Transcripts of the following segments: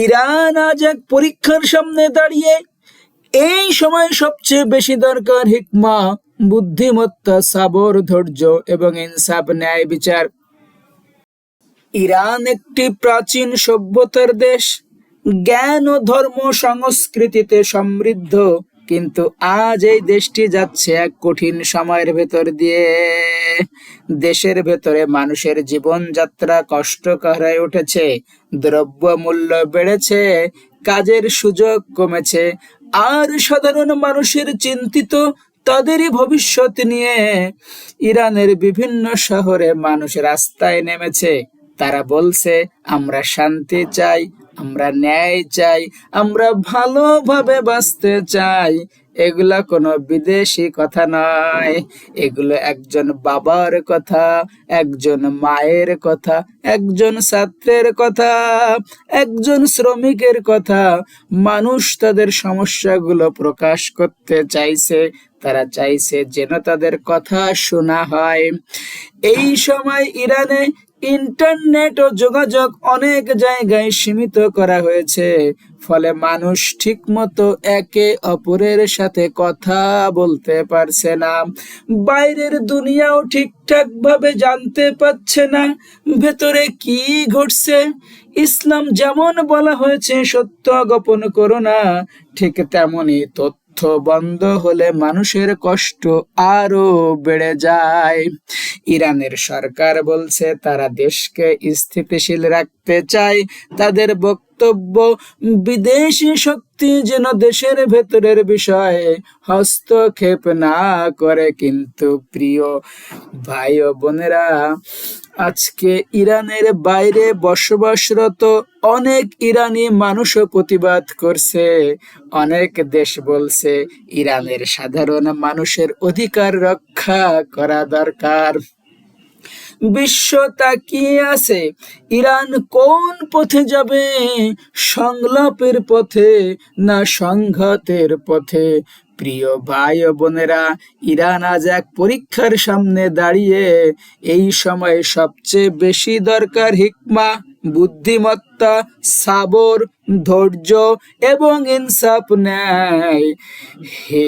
Iran আজ এক পরীক্ষার সামনে দাঁড়িয়ে। এই সময় সবচেয়ে বেশি দরকার হিকমা, বুদ্ধিমত্তা, সাবর, ধৈর্য এবং ইনসাফ, ন্যায় বিচার। ইরান একটি প্রাচীন সভ্যতার দেশ, জ্ঞান ও ধর্ম সংস্কৃতিতে সমৃদ্ধ, কিন্তু আজ এই দেশটি যাচ্ছে এক কঠিন সময়ের ভেতর দিয়ে। দেশের ভেতরে মানুষের জীবনযাত্রা কষ্টকর হয়ে উঠেছে, দ্রব্যমূল্য বেড়েছে, কাজের সুযোগ কমেছে, আর সাধারণ মানুষের চিন্তিত তাদেরই ভবিষ্যৎ নিয়ে। ইরানের বিভিন্ন শহরে মানুষ রাস্তায় নেমেছে। তারা বলছে, আমরা শান্তি চাই, আমরা ন্যায় চাই, আমরা ভালোভাবে বাঁচতে চাই। এগুলা কোনো বিদেশি কথা নয়, এগুলো একজন বাবার কথা, একজন মায়ের কথা, একজন ছাত্রের কথা, একজন শ্রমিকের কথা। মানুষ তাদের সমস্যাগুলো প্রকাশ করতে চাইছে, তারা চাইছে যেন তাদের কথা শোনা হয়। এই সময় ইরানে ইন্টারনেট ও যোগাযোগ অনেক জায়গায় সীমিত করা হয়েছে, ফলে মানুষ ঠিকমতো একে অপরের সাথে কথা বলতে পারছে না, বাইরের দুনিয়াও ঠিকঠাক ভাবে জানতে পারছে না ভেতরে কি ঘটছে। ইসলাম যেমন বলা হয়েছে সত্য গোপন করো না, ঠিক তেমনি তথ্য বন্ধ হলে মানুষের কষ্ট আরো বেড়ে যায়। ইরানের সরকার বলছে তারা দেশকে স্থিতিশীল রাখতে চায়। তাদের বক্তব্য, বিদেশি শক্তি যেন দেশের ভেতরের বিষয়ে হস্তক্ষেপ না করে। কিন্তু প্রিয় ভাই ও বোনেরা, আজকে ইরানের বাইরে বসবাসরত অনেক ইরানি মানুষও প্রতিবাদ করছে। অনেক দেশ বলছে ইরানের সাধারণ মানুষের অধিকার রক্ষা করা দরকার। বিশ্ব তাকিয়ে আছে ইরান কোন পথে যাবে, সংলাপের পথে না সংঘাতের পথে। প্রিয় ভাই ও বোনেরা, ইরান আজ এক পরীক্ষার সামনে দাঁড়িয়ে। এই সময় সবচেয়ে বেশি দরকার হিকমা, বুদ্ধিমত্তা, সাবর, ধৈর্য এবং ইনসাফ, ন্যায়। হে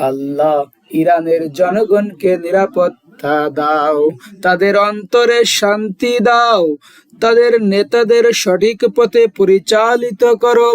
আল্লাহ, ইরানের জনগণকে নিরাপত্তা দাও, তাদের অন্তরে শান্তি দাও, তাদের নেতাদের সঠিক পথে পরিচালিত করো।